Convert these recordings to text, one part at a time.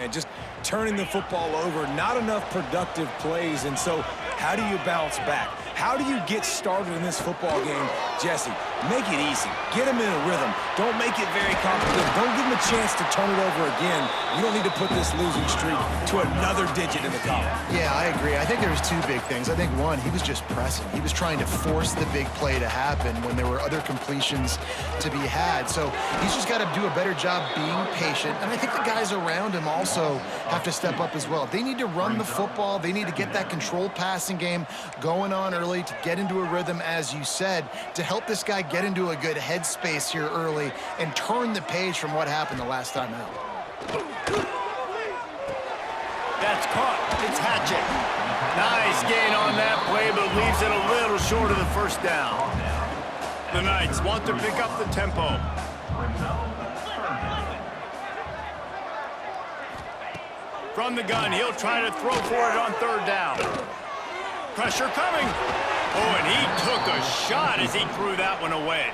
man. Just turning the football over, not enough productive plays. And so how do you bounce back? How do you get started in this football game? Jesse, make it easy. Get them in a rhythm. Don't make it very complicated. Don't give them a chance to turn it over again. You don't need to put this losing streak to another digit in the column. Yeah, I agree. I think there was two big things. I think, one, he was just pressing. He was trying to force the big play to happen when there were other completions to be had. So he's just got to do a better job being patient. And I think the guys around him also have to step up as well. They need to run the football. They need to get that controlled passing game going on early to get into a rhythm, as you said, to help this guy get into a good headspace here early and turn the page from what happened the last time out. That's caught. It's Hatchett. Nice gain on that play, but leaves it a little short of the first down. The Knights want to pick up the tempo. From the gun, he'll try to throw for it on third down. Pressure coming. Oh, and he took a shot as he threw that one away.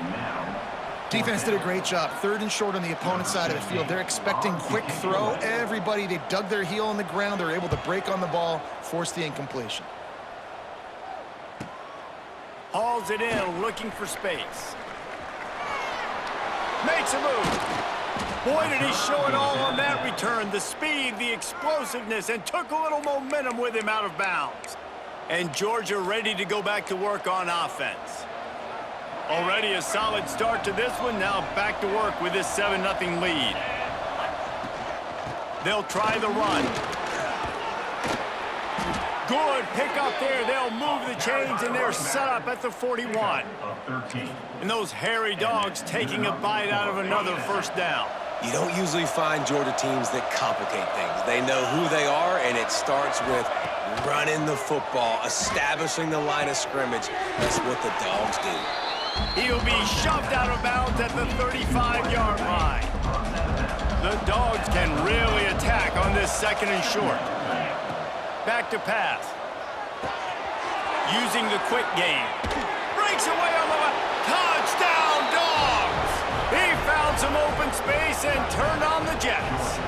Defense did a great job. Third and short on the opponent's side of the field. They're expecting quick throw. Everybody, they dug their heel on the ground. They're able to break on the ball, force the incompletion. Hauls it in, looking for space. Makes a move. Boy, did he show it all on that return. The speed, the explosiveness, and took a little momentum with him out of bounds. And Georgia ready to go back to work on offense. Already a solid start to this one. Now back to work with this 7-0 lead. They'll try the run. Good pick up there. They'll move the chains, and they're set up at the 41. And those hairy dogs taking a bite out of another first down. You don't usually find Georgia teams that complicate things. They know who they are, and it starts with running the football, establishing the line of scrimmage. That's what the Dogs do. He'll be shoved out of bounds at the 35-yard line. The Dogs can really attack on this second and short. Back to pass. Using the quick game. Breaks away on the left. Touchdown, Dogs! He found some open space and turned on the Jets.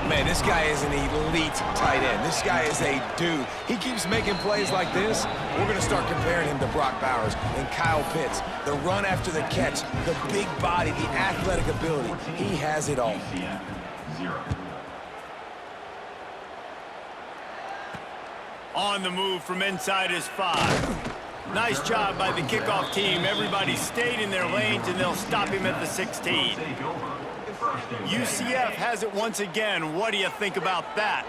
Man, this guy is an elite tight end. This guy is a dude. He keeps making plays like this. We're going to start comparing him to Brock Bowers and Kyle Pitts. The run after the catch, the big body, the athletic ability. He has it all. On the move from inside his 5. Nice job by the kickoff team. Everybody stayed in their lanes, and they'll stop him at the 16. UCF has it once again. What do you think about that?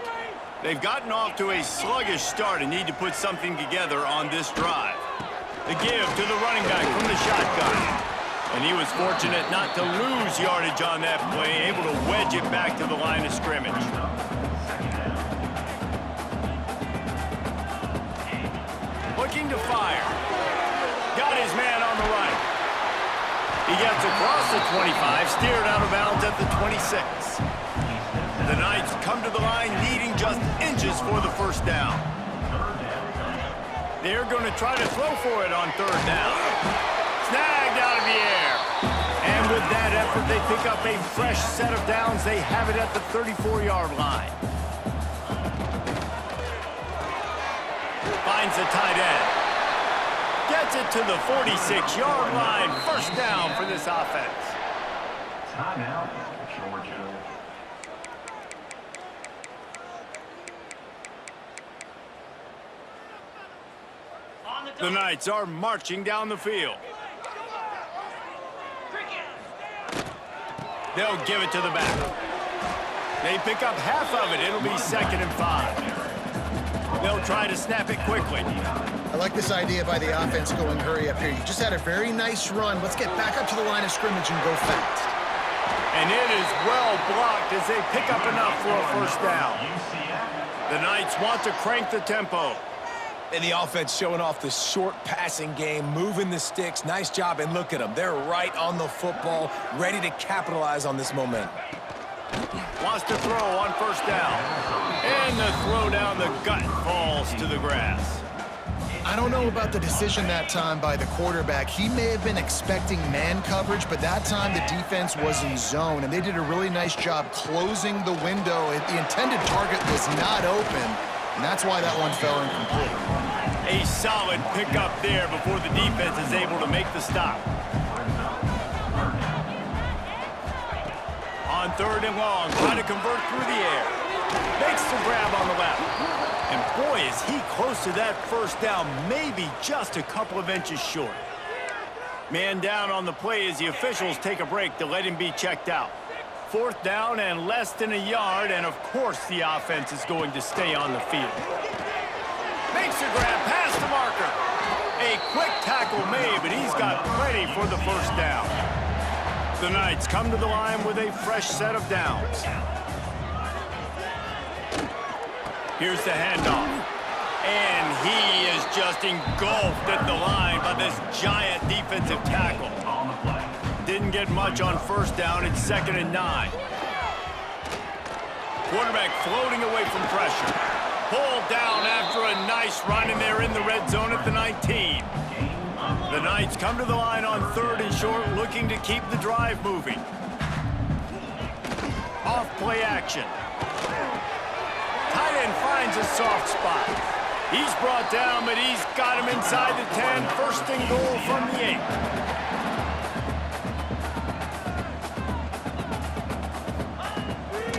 They've gotten off to a sluggish start and need to put something together on this drive. The give to the running back from the shotgun. And he was fortunate not to lose yardage on that play, able to wedge it back to the line of scrimmage. Looking to fire. Got his man on the right. He gets across the 25, steered out of bounds at the 26. The Knights come to the line needing just inches for the first down. They're going to try to throw for it on third down. Snagged out of the air. And with that effort, they pick up a fresh set of downs. They have it at the 34-yard line. Finds the tight end. Gets it to the 46-yard line. First down for this offense. Timeout, Georgia. The Knights are marching down the field. They'll give it to the back. They pick up half of it. It'll be 2nd and 5. They'll try to snap it quickly. I like this idea by the offense going hurry up here. You just had a very nice run. Let's get back up to the line of scrimmage and go fast. And it is well blocked as they pick up enough for a first down. The Knights want to crank the tempo. And the offense showing off the short passing game, moving the sticks. Nice job, and look at them. They're right on the football, ready to capitalize on this momentum. Wants to throw on first down. And the throw down the gut falls to the grass. I don't know about the decision that time by the quarterback. He may have been expecting man coverage, but that time the defense was in zone, and they did a really nice job closing the window. The intended target was not open, and that's why that one fell incomplete. A solid pickup there before the defense is able to make the stop. On 3rd and long, trying to convert through the air. Makes the grab on the left. And boy, is he close to that first down, maybe just a couple of inches short. Man down on the play as the officials take a break to let him be checked out. 4th down and less than a yard, and of course the offense is going to stay on the field. Makes the grab past the marker. A quick tackle made, but he's got plenty for the first down. The Knights come to the line with a fresh set of downs. Here's the handoff. And he is just engulfed at the line by this giant defensive tackle. Didn't get much on 1st down. It's 2nd and 9. Quarterback floating away from pressure. Pulled down after a nice run, and they're in the red zone at the 19. The Knights come to the line on 3rd and short, looking to keep the drive moving. Off play action. Tight end finds a soft spot. He's brought down, but he's got him inside the 10. 1st and goal from the 8.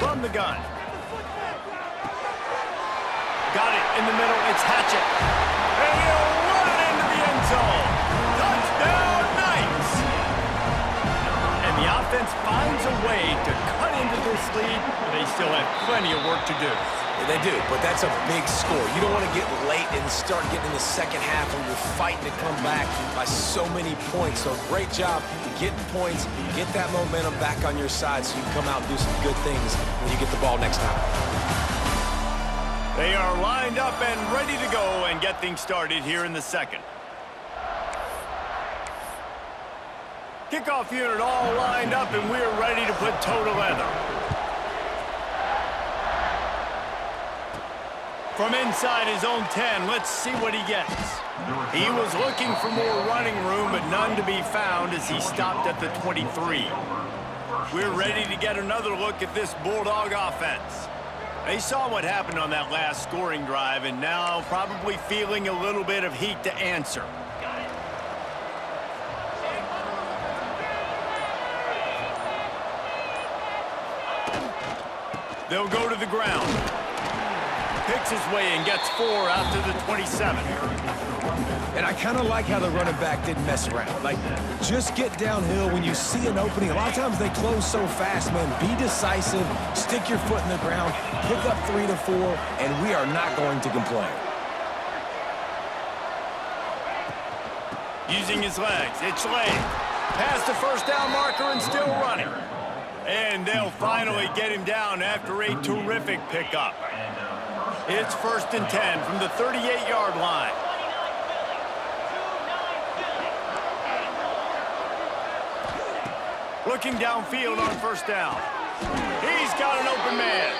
From the gun. Got it in the middle. It's Hatchett. And he'll run it into the end zone. Touchdown, Knights! And the offense finds a way to cut into this lead, but they still have plenty of work to do. Yeah, they do, but that's a big score. You don't want to get late and start getting in the second half when you're fighting to come back by so many points. So great job getting points, get that momentum back on your side so you can come out and do some good things when you get the ball next time. They are lined up and ready to go and get things started here in the second. Kickoff unit all lined up, and we're ready to put toe to leather. From inside his own 10, let's see what he gets. He was looking for more running room, but none to be found as he stopped at the 23. We're ready to get another look at this Bulldog offense. They saw what happened on that last scoring drive, and now probably feeling a little bit of heat to answer. They'll go to the ground. Picks his way and gets 4 out to the 27. And I kind of like how the running back didn't mess around. Like, just get downhill when you see an opening. A lot of times they close so fast, man. Be decisive, stick your foot in the ground, pick up 3 to 4, and we are not going to complain. Using his legs, it's late. Past the first down marker and still running. And they'll finally get him down after a terrific pickup. It's 1st and 10 from the 38-yard line. Looking downfield on 1st down. He's got an open man.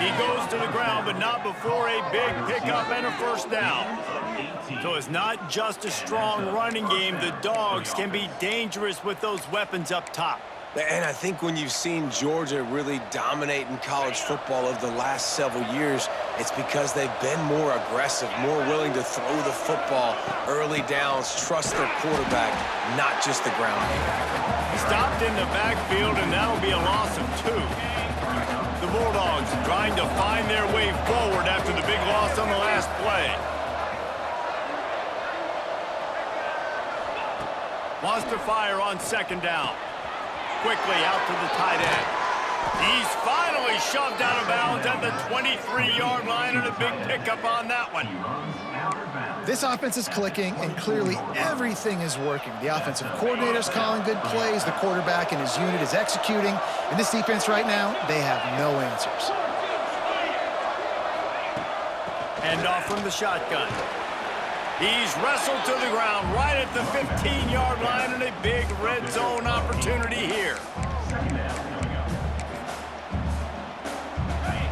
He goes to the ground, but not before a big pickup and a 1st down. So it's not just a strong running game. The Dogs can be dangerous with those weapons up top. And I think when you've seen Georgia really dominate in college football over the last several years, it's because they've been more aggressive, more willing to throw the football early downs, trust their quarterback, not just the ground game. Stopped in the backfield, and that'll be a loss of 2. The Bulldogs trying to find their way forward after the big loss on the last play. Wants to fire on 2nd down. Quickly out to the tight end. He's finally shoved out of bounds at the 23-yard line, and a big pickup on that one. This offense is clicking, and clearly everything is working. The offensive coordinator's calling good plays. The quarterback and his unit is executing. And this defense right now, they have no answers. Hand off from the shotgun. He's wrestled to the ground right at the 15-yard line, and a big red zone opportunity here.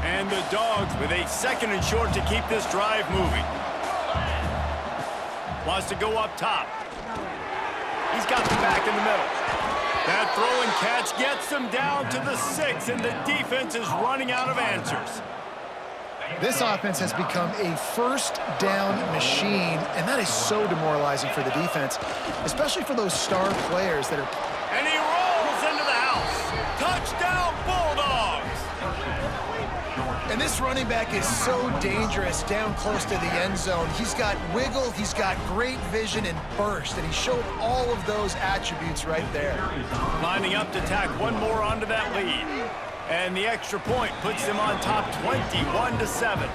And the Dogs with a 2nd and short to keep this drive moving. Wants to go up top. He's got the back in the middle. That throw and catch gets them down to the 6, and the defense is running out of answers. This offense has become a first down machine, and that is so demoralizing for the defense, especially for those star players that are... And he rolls into the house. Touchdown, Bulldogs! And this running back is so dangerous down close to the end zone. He's got wiggle, he's got great vision and burst, and he showed all of those attributes right there. Lining up to tack one more onto that lead. And the extra point puts them on top 21-7.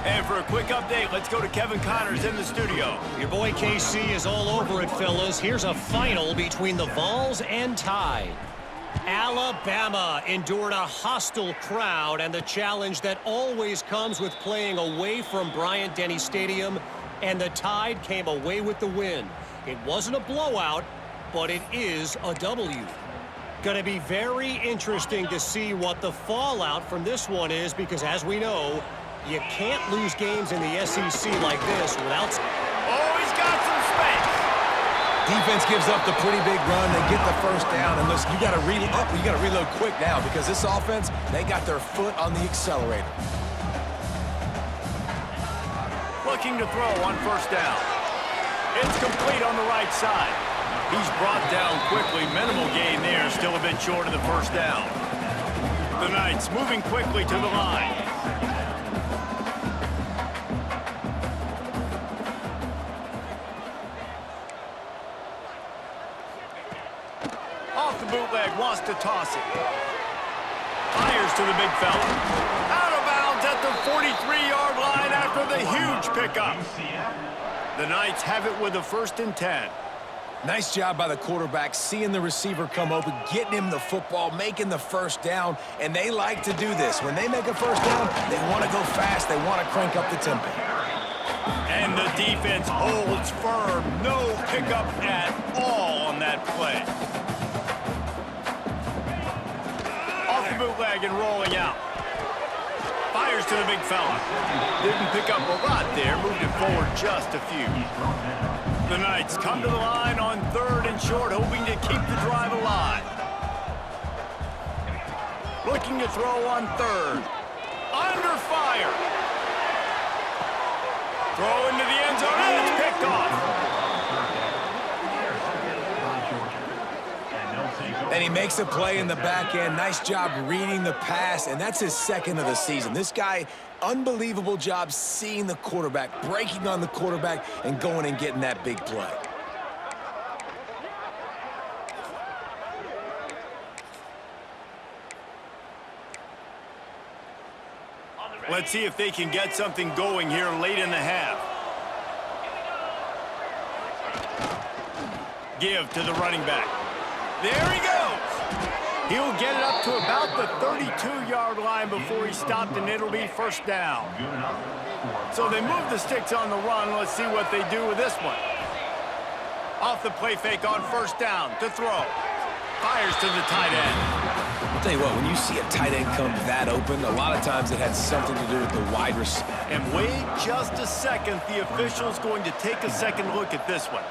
And for a quick update, let's go to Kevin Connors in the studio. Your boy KC is all over it, fellas. Here's a final between the Vols and Tide. Alabama endured a hostile crowd and the challenge that always comes with playing away from Bryant-Denny Stadium, and the Tide came away with the win. It wasn't a blowout, but it is a W. Going to be very interesting to see what the fallout from this one is, because as we know, you can't lose games in the SEC like this without... Oh, he's got some space. Defense gives up the pretty big run. They get the first down, and listen, you got to reload quick now, because this offense, they got their foot on the accelerator. Looking to throw on first down. It's complete on the right side. He's brought down quickly. Minimal gain there, still a bit short of the first down. The Knights moving quickly to the line. Off the bootleg, wants to toss it. Fires to the big fella. Out of bounds at the 43-yard line after the huge pickup. The Knights have it with a 1st and 10. Nice job by the quarterback, seeing the receiver come open, getting him the football, making the first down, and they like to do this. When they make a first down, they want to go fast. They want to crank up the tempo. And the defense holds firm. No pickup at all on that play. Off the bootleg and rolling out. Fires to the big fella. Didn't pick up a lot there. Moved it forward just a few. The Knights come to the line on 3rd and short, hoping to keep the drive alive. Looking to throw on 3rd. Under fire. Throw into the end zone, and it's picked off. And he makes a play in the back end. Nice job reading the pass, and that's his 2nd of the season. This guy, unbelievable job seeing the quarterback, breaking on the quarterback, and going and getting that big play. Let's see if they can get something going here late in the half. Give to the running back. There he goes. He'll get it up to about the 32-yard line before he stopped, and it'll be first down. So they move the sticks on the run. Let's see what they do with this one. Off the play fake on first down to throw. Fires to the tight end. I'll tell you what, when you see a tight end come that open, a lot of times it had something to do with the wide receiver. And wait just a second. The official's going to take a second look at this one.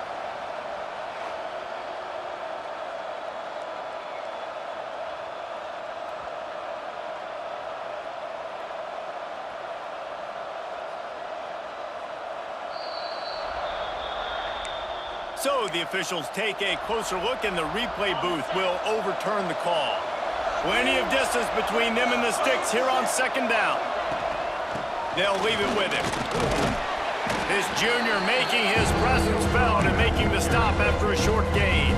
So the officials take a closer look, and the replay booth will overturn the call. Plenty of distance between them and the sticks here on 2nd down. They'll leave it with him. This junior making his presence felt and making the stop after a short gain.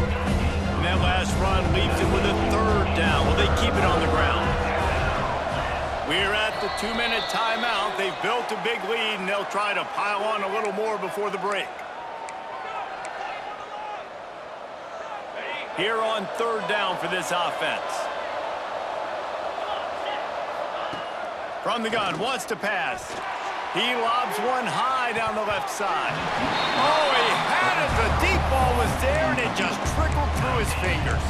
And that last run leaves him with a 3rd down. Will they keep it on the ground? We're at the 2-minute timeout. They've built a big lead, and they'll try to pile on a little more before the break. Here on 3rd down for this offense. From the gun, wants to pass. He lobs one high down the left side. Oh, he had it. The deep ball was there, and it just trickled through his fingers.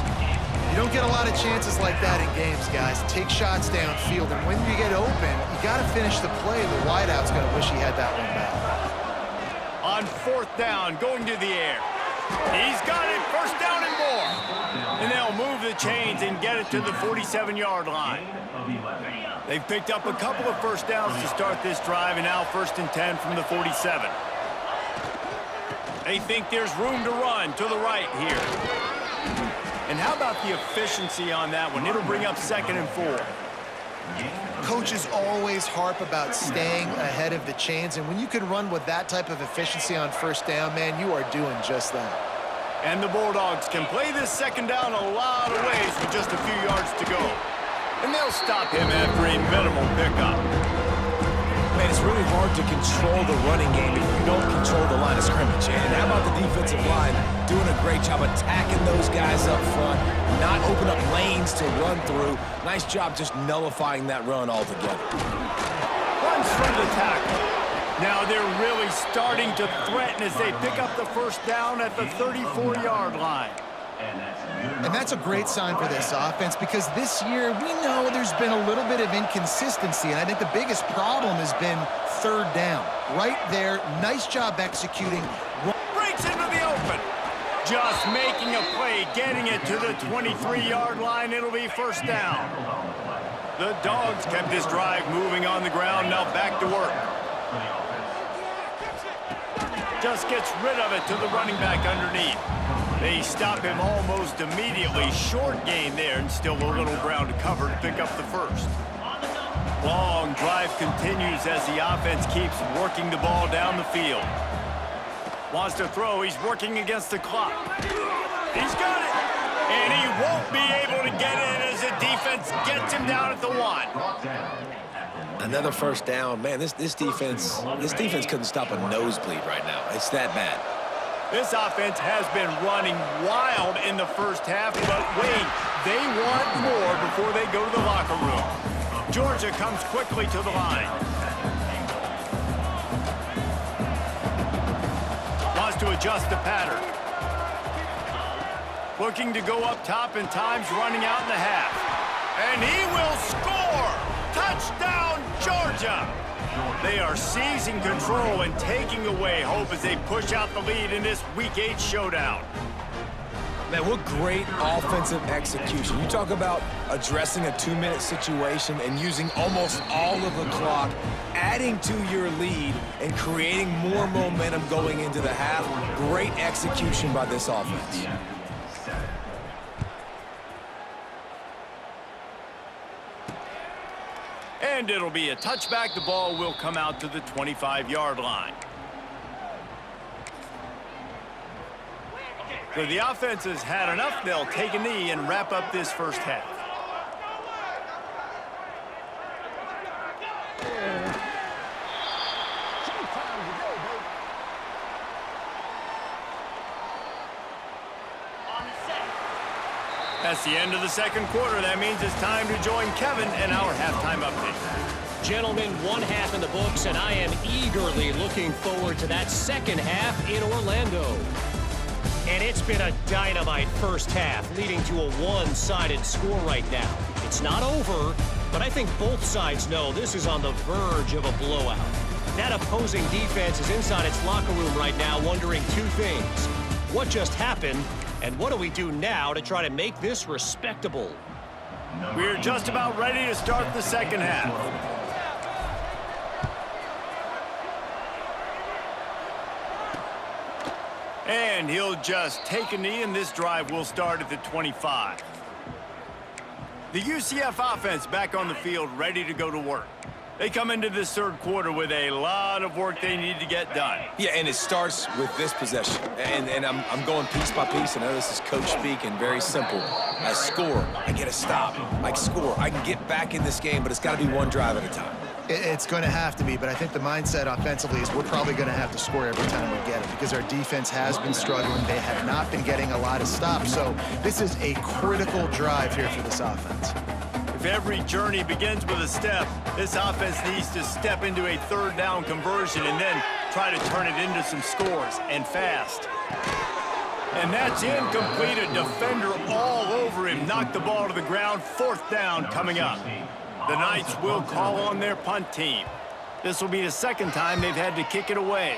You don't get a lot of chances like that in games, guys. Take shots downfield, and when you get open, you got to finish the play. The wideout's going to wish he had that one back. on 4th down, going to the air. He's got it, 1st down and more. And they'll move the chains and get it to the 47-yard line. They've picked up a couple of 1st downs to start this drive, and now 1st and 10 from the 47. They think there's room to run to the right here. And how about the efficiency on that one? It'll bring up 2nd and 4. Coaches always harp about staying ahead of the chains, and when you can run with that type of efficiency on 1st down, man, you are doing just that. And the Bulldogs can play this 2nd down a lot of ways with just a few yards to go. And they'll stop him after a minimal pickup. Man, it's really hard to control the running game if you don't control the line of scrimmage. And how about the defensive line doing a great job attacking those guys up front, not open up lanes to run through. Nice job just nullifying that run altogether. Runs from the tackle. Now they're really starting to threaten as they pick up the 1st down at the 34-yard line. And that's a great sign for this offense because this year we know there's been a little bit of inconsistency, and I think the biggest problem has been 3rd down. Right there, nice job executing. Breaks into the open. Just making a play, getting it to the 23-yard line. It'll be 1st down. The Dogs kept this drive moving on the ground, now back to work. Just gets rid of it to the running back underneath. They stop him almost immediately. Short gain there, and still a little ground to cover to pick up the 1st. Long drive continues as the offense keeps working the ball down the field. Wants to throw. He's working against the clock. He's got it. And he won't be able to get it as the defense gets him down at the 1. Another 1st down. Man, this defense couldn't stop a nosebleed right now. It's that bad. This offense has been running wild in the 1st half, but wait, they want more before they go to the locker room. Georgia comes quickly to the line. Wants to adjust the pattern. Looking to go up top, and time's running out in the half. And he will score! Touchdown, Georgia! They are seizing control and taking away hope as they push out the lead in this Week 8 showdown. Man, what great offensive execution. You talk about addressing a 2-minute situation and using almost all of the clock, adding to your lead, and creating more momentum going into the half. Great execution by this offense. And it'll be a touchback. The ball will come out to the 25-yard line. So the offense has had enough. They'll take a knee and wrap up this 1st half. That's the end of the 2nd quarter. That means it's time to join Kevin in our halftime update. Gentlemen, 1 half in the books, and I am eagerly looking forward to that 2nd half in Orlando. And it's been a dynamite 1st half, leading to a one-sided score right now. It's not over, but I think both sides know this is on the verge of a blowout. That opposing defense is inside its locker room right now wondering 2 things. What just happened? And what do we do now to try to make this respectable? We're just about ready to start the 2nd half. And he'll just take a knee, and this drive will start at the 25. The UCF offense back on the field, ready to go to work. They come into this 3rd quarter with a lot of work they need to get done. Yeah, and it starts with this possession. And I'm going piece by piece. I know this is coach speak and very simple. I score. I get a stop. I score. I can get back in this game, but it's got to be one drive at a time. It's going to have to be, but I think the mindset offensively is we're probably going to have to score every time we get it because our defense has been struggling. They have not been getting a lot of stops. So this is a critical drive here for this offense. If every journey begins with a step, this offense needs to step into a 3rd down conversion and then try to turn it into some scores, and fast. And that's incomplete. A defender all over him. Knocked the ball to the ground. 4th down coming up. The Knights will call on their punt team. This will be the 2nd time they've had to kick it away.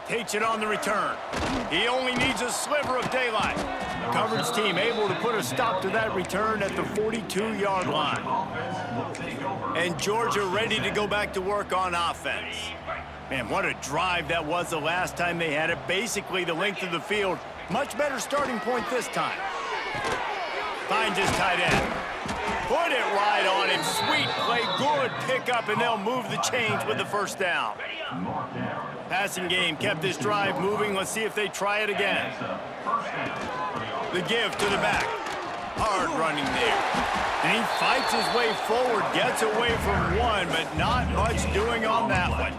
takes it on the return. He only needs a sliver of daylight. Coverage team able to put a stop to that return at the 42-yard line. And Georgia ready to go back to work on offense. Man, what a drive that was the last time they had it. Basically the length of the field. Much better starting point this time. Finds his tight end. Put it right on him. Sweet play, good pickup, and they'll move the chains with the first down. Passing game kept this drive moving. Let's see if they try it again. The give to the back. Hard running there. And he fights his way forward, gets away from one, but not much doing on that one.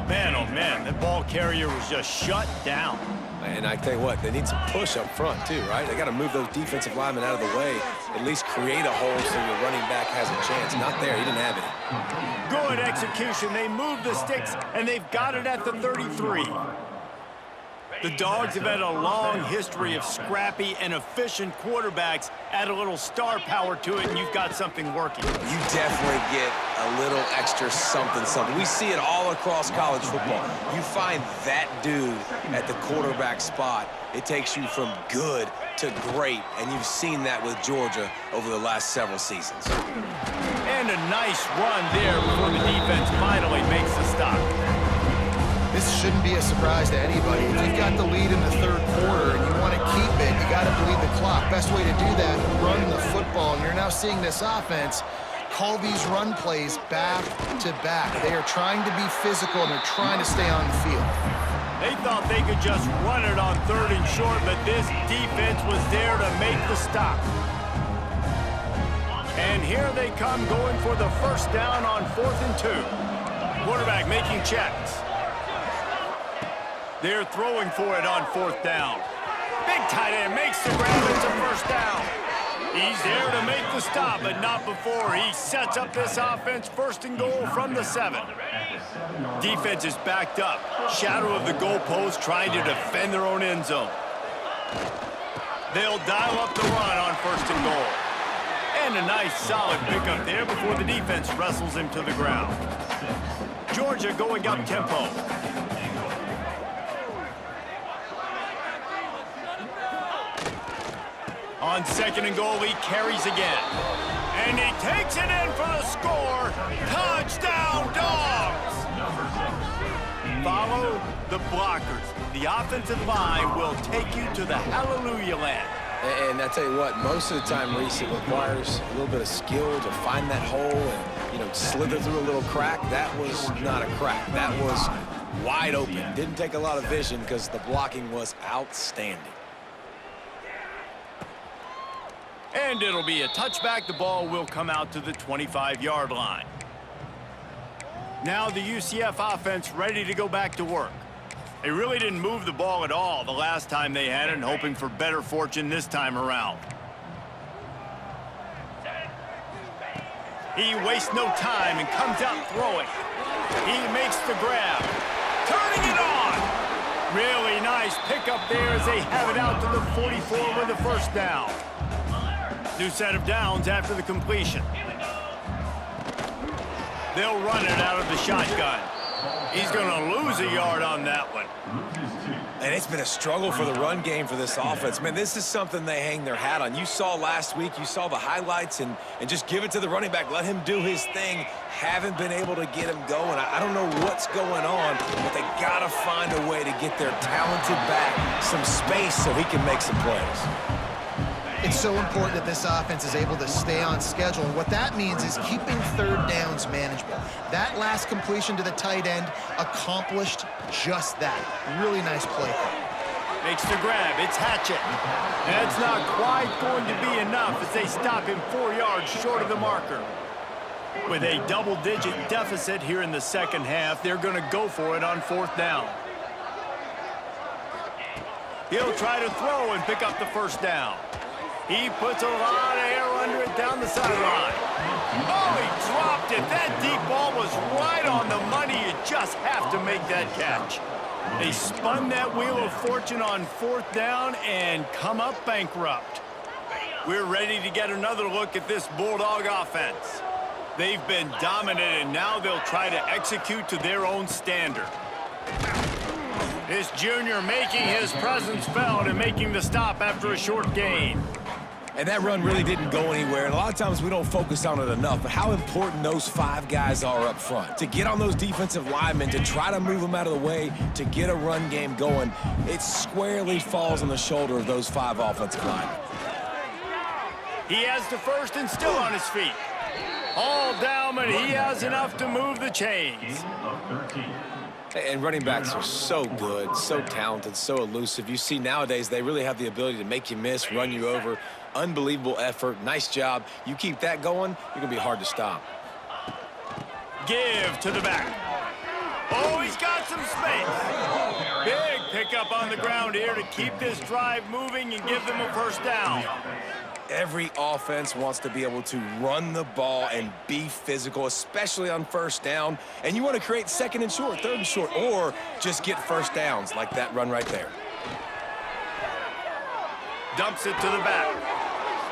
Man, oh man, that ball carrier was just shut down. And I tell you what, they need some push up front too, right? They got to move those defensive linemen out of the way, at least create a hole so your running back has a chance. Not there, he didn't have it. Good execution. They move the sticks, and they've got it at the 33. The Dogs have had a long history of scrappy and efficient quarterbacks. Add a little star power to it, and you've got something working. You definitely get a little extra something. We see it all across college football. You find that dude at the quarterback spot, it takes you from good to great, and you've seen that with Georgia over the last several seasons. And a nice run there before the defense finally makes the stop. This shouldn't be a surprise to anybody. If you've got the lead in the third quarter and you want to keep it, you got to bleed the clock. Best way to do that, run the football. And you're now seeing this offense call these run plays back to back. They are trying to be physical, and they're trying to stay on the field. They thought they could just run it on 3rd and short, but this defense was there to make the stop. And here they come going for the first down on 4th and 2. Quarterback making checks. They're throwing for it on 4th down. Big tight end makes the grab. It's a first down. He's there to make the stop, but not before. He sets up this offense 1st and goal from the 7. Defense is backed up. Shadow of the goalpost trying to defend their own end zone. They'll dial up the run on 1st and goal. And a nice solid pickup there before the defense wrestles him to the ground. Georgia going up tempo. On 2nd and goal, he carries again. And he takes it in for the score. Touchdown, Dogs! Follow the blockers. The offensive line will take you to the hallelujah land. And I tell you what, most of the time, Reese, it requires a little bit of skill to find that hole and, you know, slither through a little crack. That was not a crack. That was wide open. Didn't take a lot of vision because the blocking was outstanding. And it'll be a touchback. The ball will come out to the 25-yard line. Now the UCF offense ready to go back to work. They really didn't move the ball at all the last time they had it, and hoping for better fortune this time around. He wastes no time and comes out throwing. He makes the grab. Turning it on. Really nice pickup there as they have it out to the 44 with the first down. New set of downs after the completion. They'll run it out of the shotgun. He's going to lose a yard on that one. And it's been a struggle for the run game for this offense. Man, this is something they hang their hat on. You saw last week, you saw the highlights, and just give it to the running back. Let him do his thing. Haven't been able to get him going. I don't know what's going on, but they got to find a way to get their talented back some space so he can make some plays. It's so important that this offense is able to stay on schedule. And what that means is keeping 3rd downs manageable. That last completion to the tight end accomplished just that. Really nice play. Makes the grab. It's Hatchett. That's not quite going to be enough as they stop him 4 yards short of the marker. With a double-digit deficit here in the second half, they're going to go for it on 4th down. He'll try to throw and pick up the first down. He puts a lot of air under it down the sideline. Oh, he dropped it. That deep ball was right on the money. You just have to make that catch. They spun that wheel of fortune on 4th down and come up bankrupt. We're ready to get another look at this Bulldog offense. They've been dominant, and now they'll try to execute to their own standard. This junior making his presence felt and making the stop after a short gain. And that run really didn't go anywhere. And a lot of times we don't focus on it enough, but how important those 5 guys are up front. To get on those defensive linemen, to try to move them out of the way, to get a run game going, it squarely falls on the shoulder of those 5 offensive linemen. He has the first and still on his feet. All down, but he has enough to move the chains. And running backs are so good, so talented, so elusive. You see nowadays they really have the ability to make you miss, run you over. Unbelievable effort. Nice job. You keep that going, you're going to be hard to stop. Give to the back. Oh, he's got some space. Big pickup on the ground here to keep this drive moving and give them a first down. Every offense wants to be able to run the ball and be physical, especially on first down. And you want to create second and short, third and short, or just get first downs like that run right there. Dumps it to the back.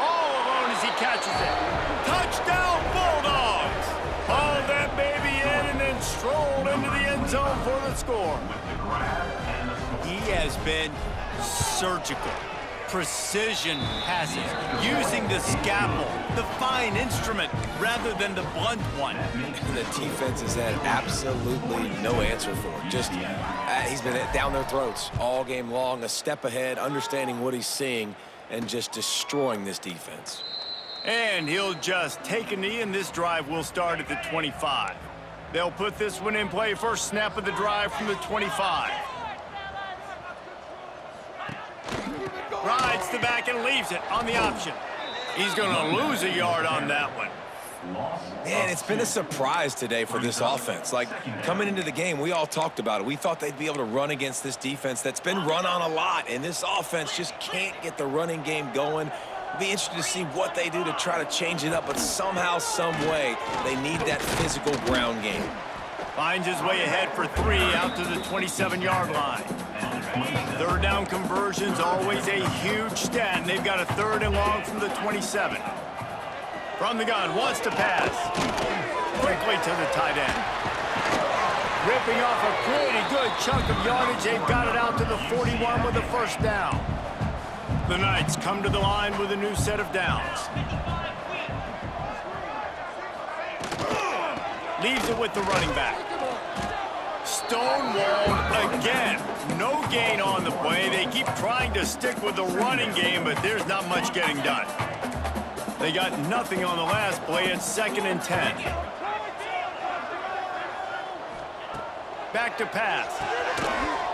All alone as he catches it. Touchdown, Bulldogs! Hauled that baby in and then strolled into the end zone for the score. He has been surgical. Precision passes, using the scalpel, the fine instrument, rather than the blunt one. The defense has had absolutely no answer for it. Just, he's been down their throats all game long, a step ahead, understanding what he's seeing, and just destroying this defense. And he'll just take a knee, and this drive will start at the 25. They'll put this one in play first snap of the drive from the 25. Rides the back and leaves it on the option. He's going to lose a yard on that one. Man, it's been a surprise today for this offense. Like, coming into the game, we all talked about it. We thought they'd be able to run against this defense that's been run on a lot, and this offense just can't get the running game going. It'll be interesting to see what they do to try to change it up, but somehow, some way, they need that physical ground game. Finds his way ahead for 3 out to the 27-yard line. Third down conversion's always a huge stat, and they've got a 3rd and long from the 27. From the gun, wants to pass. Quickly to the tight end. Ripping off a pretty good chunk of yardage. They've got it out to the 41 with a first down. The Knights come to the line with a new set of downs. Leaves it with the running back. Stonewalled again. No gain on the play. They keep trying to stick with the running game, but there's not much getting done. They got nothing on the last play. It's 2nd and 10. Back to pass.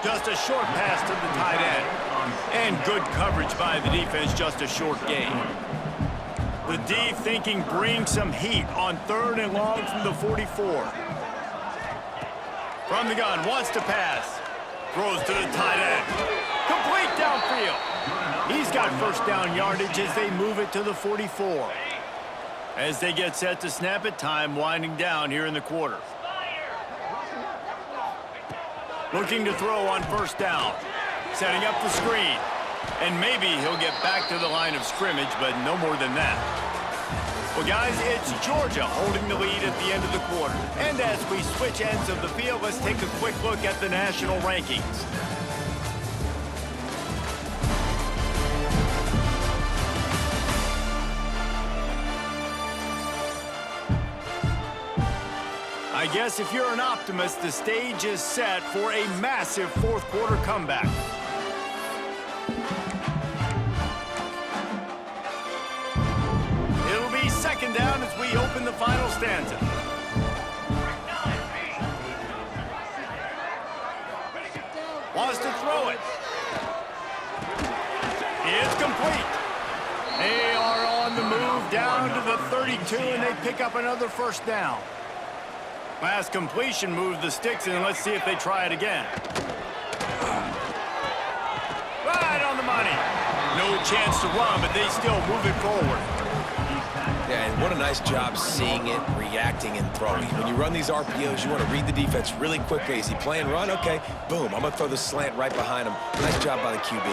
Just a short pass to the tight end. And good coverage by the defense, just a short gain. The D thinking bring some heat on 3rd and long from the 44. From the gun, wants to pass. Throws to the tight end. Complete downfield. He's got first down yardage as they move it to the 44. As they get set to snap it, time winding down here in the quarter. Looking to throw on first down. Setting up the screen. And maybe he'll get back to the line of scrimmage, but no more than that. Well, guys, it's Georgia holding the lead at the end of the quarter. And as we switch ends of the field, let's take a quick look at the national rankings. I guess if you're an optimist, the stage is set for a massive 4th quarter comeback. It'll be 2nd down as we open the final stanza. Wants to throw it. It's complete. They are on the move down to the 32, and they pick up another first down. Last completion moved the sticks in. Let's see if they try it again. Right on the money. No chance to run, but they still move it forward. Yeah, and what a nice job seeing it, reacting, and throwing. When you run these RPOs, you want to read the defense really quickly. Is he playing run? Okay, boom, I'm going to throw the slant right behind him. Nice job by the QB.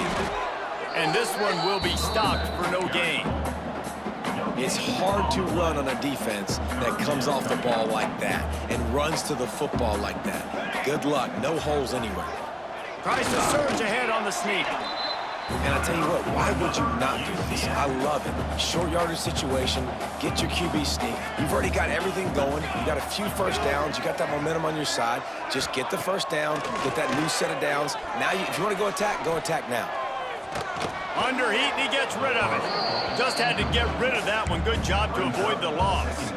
And this one will be stopped for no gain. It's hard to run on a defense that comes off the ball like that and runs to the football like that. Good luck. No holes anywhere. Tries to surge ahead on the sneak. And I tell you what, why would you not do this? I love it. Short yardage situation, get your QB sneak. You've already got everything going. You got a few first downs. You got that momentum on your side. Just get the first down, get that new set of downs. Now, if you want to go attack now. Under heat, and he gets rid of it. Just had to get rid of that one. Good job to avoid the loss.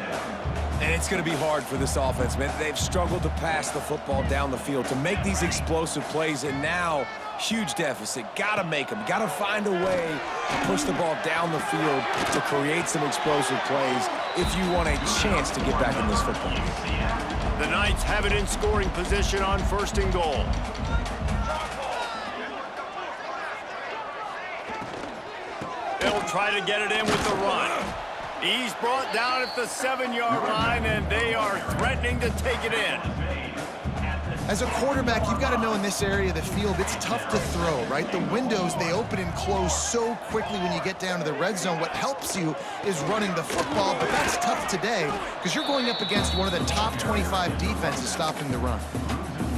And it's going to be hard for this offense, man. They've struggled to pass the football down the field, to make these explosive plays, and now huge deficit. Got to make them. Got to find a way to push the ball down the field to create some explosive plays if you want a chance to get back in this football game. The Knights have it in scoring position on 1st and goal. They'll try to get it in with the run. He's brought down at the 7-yard line, and they are threatening to take it in. As a quarterback, you've got to know in this area of the field, it's tough to throw, right? The windows, they open and close so quickly when you get down to the red zone. What helps you is running the football, but that's tough today because you're going up against one of the top 25 defenses stopping the run.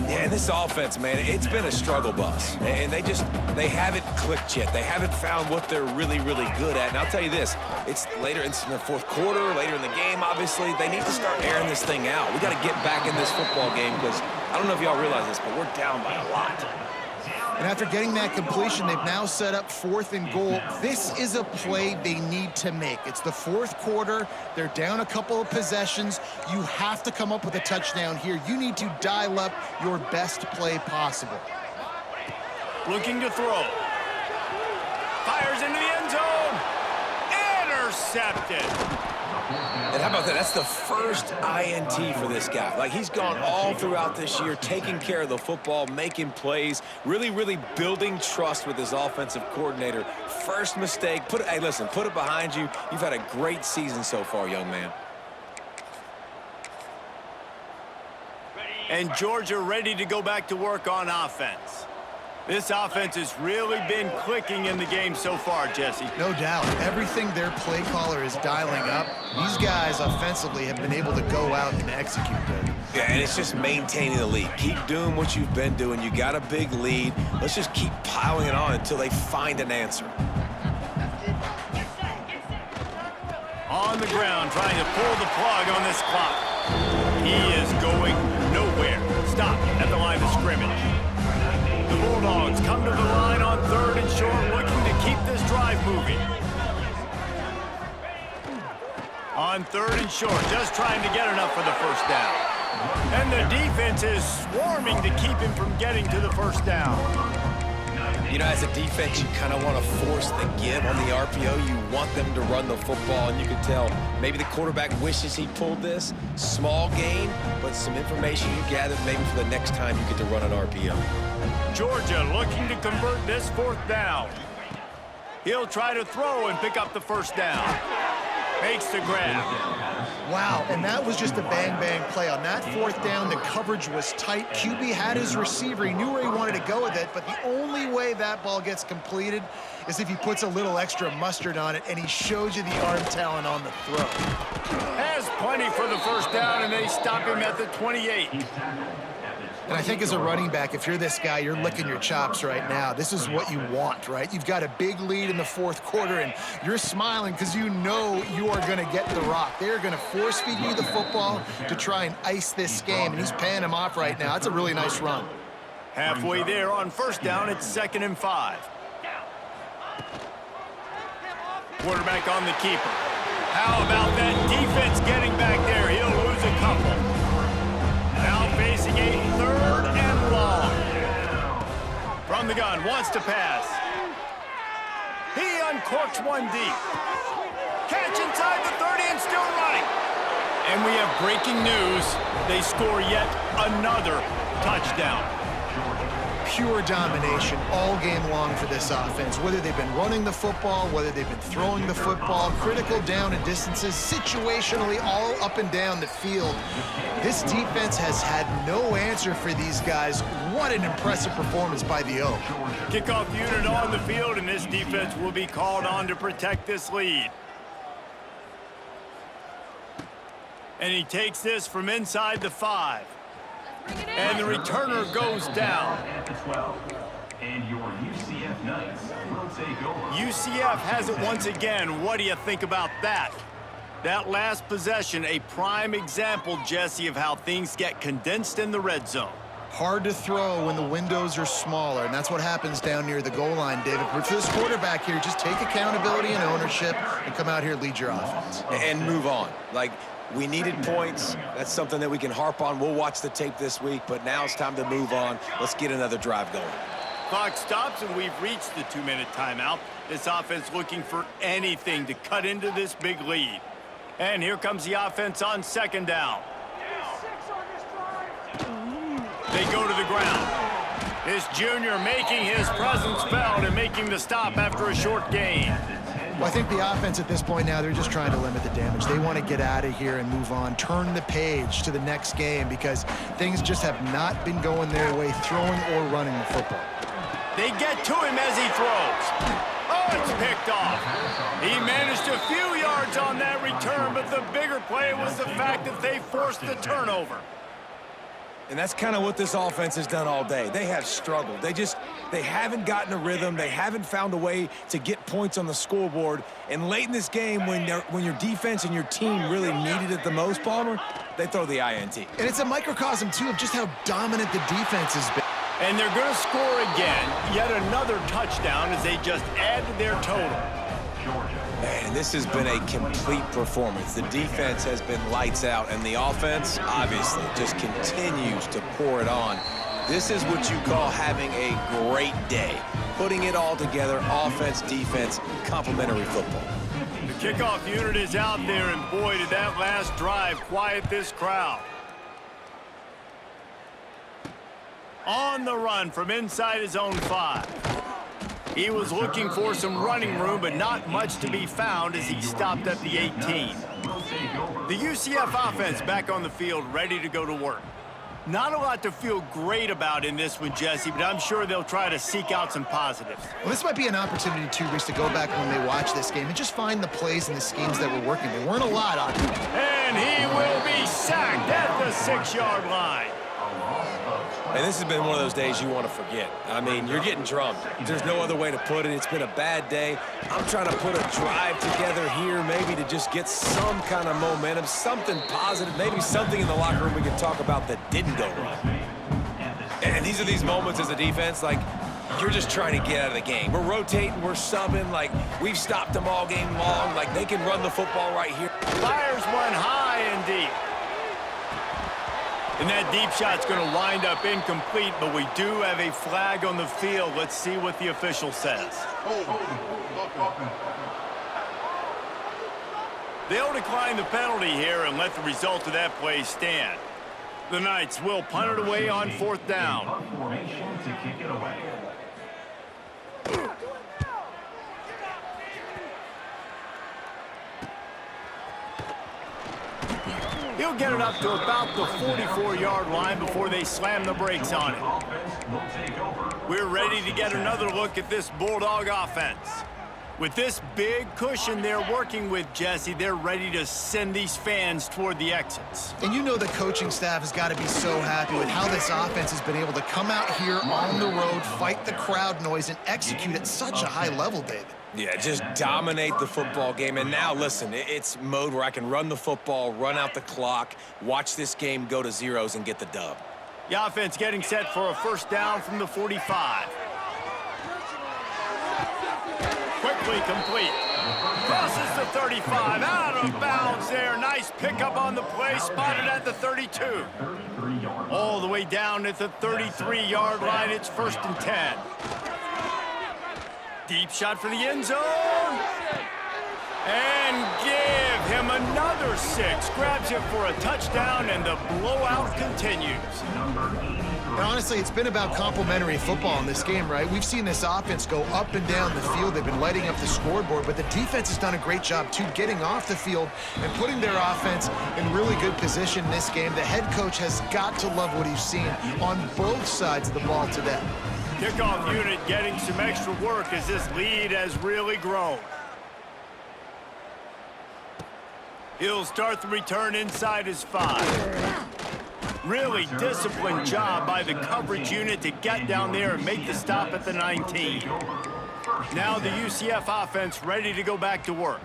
Yeah, and this offense, man, it's been a struggle bus. And they haven't clicked yet. They haven't found what they're really, really good at. And I'll tell you this, it's later in the 4th quarter, later in the game, obviously. They need to start airing this thing out. We got to get back in this football game because I don't know if y'all realize this, but we're down by a lot. And after getting that completion, they've now set up 4th and goal. This is a play they need to make. It's the 4th quarter. They're down a couple of possessions. You have to come up with a touchdown here. You need to dial up your best play possible. Looking to throw. Fires into the end zone. Intercepted. And how about that? That's the first INT for this guy. Like, he's gone all throughout this year, taking care of the football, making plays, really, really building trust with his offensive coordinator. First mistake. Hey, listen, put it behind you. You've had a great season so far, young man. And Georgia ready to go back to work on offense. This offense has really been clicking in the game so far, Jesse. No doubt. Everything their play caller is dialing up, these guys offensively have been able to go out and execute good. Yeah, and it's just maintaining the lead. Keep doing what you've been doing. You got a big lead. Let's just keep piling it on until they find an answer. On the ground, trying to pull the plug on this clock. He is going nowhere. Stop at the line of scrimmage. The Bulldogs come to the line on 3rd and short, looking to keep this drive moving. On 3rd and short, just trying to get enough for the first down. And the defense is swarming to keep him from getting to the first down. You know, as a defense, you kind of want to force the give on the RPO. You want them to run the football, and you can tell maybe the quarterback wishes he pulled this. Small gain, but some information you gathered maybe for the next time you get to run an RPO. Georgia looking to convert this 4th down. He'll try to throw and pick up the first down. Makes the grab. Wow, and that was just a bang-bang play. On that 4th down, the coverage was tight. QB had his receiver. He knew where he wanted to go with it, but the only way that ball gets completed is if he puts a little extra mustard on it, and he shows you the arm talent on the throw. Has plenty for the first down, and they stop him at the 28. And I think as a running back, if you're this guy, you're licking your chops right now. This is what you want, right? You've got a big lead in the 4th quarter, and you're smiling because you know you are going to get the rock. They're going to force-feed you the football to try and ice this game, and he's paying him off right now. That's a really nice run. Halfway there on first down, it's 2nd and 5. Quarterback on the keeper. How about that defense getting back there? He'll lose a couple. Now facing a 3rd and long. From the gun, wants to pass. He uncorks one deep. Catch inside the 30 and still running. And we have breaking news. They score yet another touchdown. Pure domination all game long for this offense. Whether they've been running the football, whether they've been throwing the football, critical down and distances, situationally all up and down the field. This defense has had no answer for these guys. What an impressive performance by the Oak. Kickoff unit on the field, and this defense will be called on to protect this lead. And he takes this from inside the 5. And the returner goes down. Your UCF Knights will take over. UCF has it once again. What do you think about that? That last possession, a prime example, Jesse, of how things get condensed in the red zone. Hard to throw when the windows are smaller, and that's what happens down near the goal line, David. But for this quarterback here, just take accountability and ownership and come out here and lead your offense. And move on. Like, we needed points. That's something that we can harp on. We'll watch the tape this week, but now it's time to move on. Let's get another drive going. Clock stops, and we've reached the 2-minute timeout. This offense looking for anything to cut into this big lead. And here comes the offense on second down. They go to the ground. This junior making his presence felt and making the stop after a short gain. Well, I think the offense at this point now, they're just trying to limit the damage. They want to get out of here and move on, turn the page to the next game because things just have not been going their way, throwing or running the football. They get to him as he throws. Oh, it's picked off. He managed a few yards on that return, but the bigger play was the fact that they forced the turnover. And that's kind of what this offense has done all day. They have struggled. They haven't gotten a rhythm. They haven't found a way to get points on the scoreboard. And late in this game, when your defense and your team really needed it the most, Palmer, they throw the INT. And it's a microcosm, too, of just how dominant the defense has been. And they're going to score again. Yet another touchdown as they just add to their total. Man, this has been a complete performance. The defense has been lights out, and the offense, obviously, just continues to pour it on. This is what you call having a great day. Putting it all together, offense, defense, complementary football. The kickoff unit is out there, and boy, did that last drive quiet this crowd. On the run from inside his own 5. He was looking for some running room, but not much to be found as he stopped at the 18. The UCF offense back on the field, ready to go to work. Not a lot to feel great about in this one, Jesse, but I'm sure they'll try to seek out some positives. Well, this might be an opportunity, too, Reese, to go back when they watch this game and just find the plays and the schemes that were working. There weren't a lot on it. And he will be sacked at the 6-yard line. And this has been one of those days you want to forget. I mean, you're getting drummed. There's no other way to put it. It's been a bad day. I'm trying to put a drive together here maybe to just get some kind of momentum, something positive, maybe something in the locker room we can talk about that didn't go wrong. And these are these moments as a defense, like, you're just trying to get out of the game. We're rotating, we're subbing, like, we've stopped them all game long. Like, they can run the football right here. Fires one high and deep. And that deep shot's going to wind up incomplete, but we do have a flag on the field. Let's see what the official says. They'll decline the penalty here and let the result of that play stand. The Knights will punt it away on 4th down. Formation to kick it away. He'll get it up to about the 44-yard line before they slam the brakes on it. We're ready to get another look at this Bulldog offense. With this big cushion they're working with, Jesse, they're ready to send these fans toward the exits. And you know the coaching staff has got to be so happy with how this offense has been able to come out here on the road, fight the crowd noise, and execute at such a high level, David. Yeah, just dominate the football game. And now, listen, it's mode where I can run the football, run out the clock, watch this game go to zeros and get the dub. The offense getting set for a 1st down from the 45. Quickly complete. Crosses the 35. Out of bounds there. Nice pickup on the play. Spotted at the 32. All the way down at the 33-yard line. It's 1st and 10. Deep shot for the end zone. And give him another 6. Grabs him for a touchdown, and the blowout continues. And honestly, it's been about complementary football in this game, right? We've seen this offense go up and down the field. They've been lighting up the scoreboard, but the defense has done a great job, too, getting off the field and putting their offense in really good position in this game. The head coach has got to love what he's seen on both sides of the ball today. Kickoff unit getting some extra work as this lead has really grown. He'll start the return inside his 5. Really disciplined job by the coverage unit to get down there and make the stop at the 19. Now the UCF offense ready to go back to work.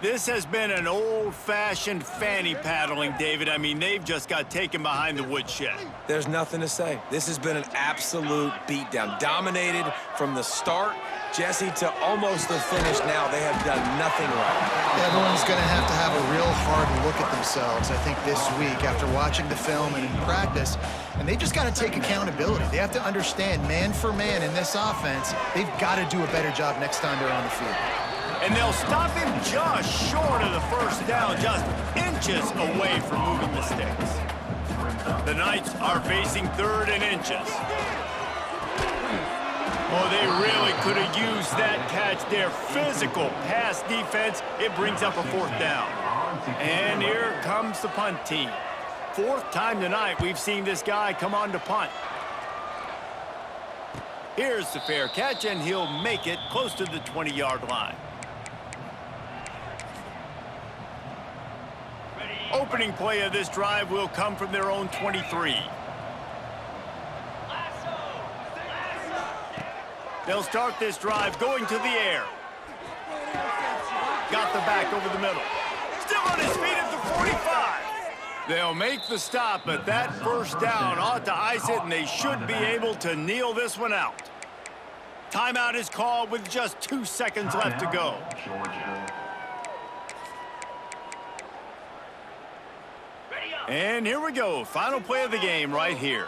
This has been an old-fashioned fanny paddling, David. I mean, they've just got taken behind the woodshed. There's nothing to say. This has been an absolute beatdown. Dominated from the start, Jesse, to almost the finish now. They have done nothing right. Everyone's going to have a real hard look at themselves, I think, this week after watching the film and in practice. And they've just got to take accountability. They have to understand, man for man in this offense, they've got to do a better job next time they're on the field. And they'll stop him just short of the first down, just inches away from moving the sticks. The Knights are facing 3rd and inches. Oh, they really could have used that catch there. Physical pass defense. It brings up a 4th down. And here comes the punt team. 4th time tonight we've seen this guy come on to punt. Here's the fair catch, and he'll make it close to the 20-yard line. Opening play of this drive will come from their own 23. They'll start this drive going to the air. Got the back over the middle. Still on his feet at the 45. They'll make the stop, but that first down ought to ice it, and they should be able to kneel this one out. Timeout is called with just 2 seconds left to go. And here we go. Final play of the game right here.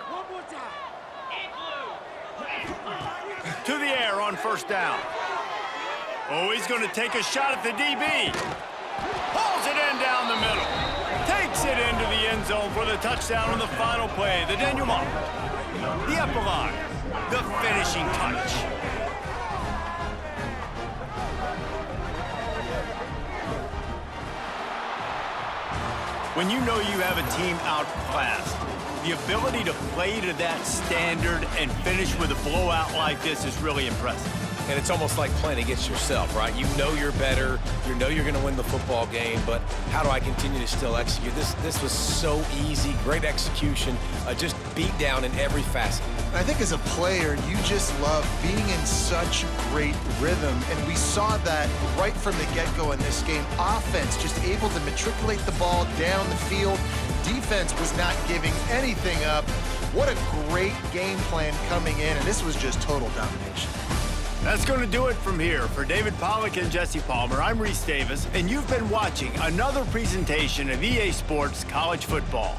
To the air on first down. Oh, he's going to take a shot at the DB. Pulls it in down the middle. Takes it into the end zone for the touchdown on the final play. The denouement. The epilogue. The finishing touch. When you know you have a team outclassed, the ability to play to that standard and finish with a blowout like this is really impressive. And it's almost like playing against yourself, right? You know you're better. You know you're going to win the football game, but how do I continue to still execute? This was so easy, great execution, just beat down in every facet. And I think as a player, you just love being in such great rhythm, and we saw that right from the get-go in this game. Offense just able to matriculate the ball down the field. Defense was not giving anything up. What a great game plan coming in, and this was just total domination. That's going to do it from here. For David Pollack and Jesse Palmer, I'm Reese Davis, and you've been watching another presentation of EA Sports College Football.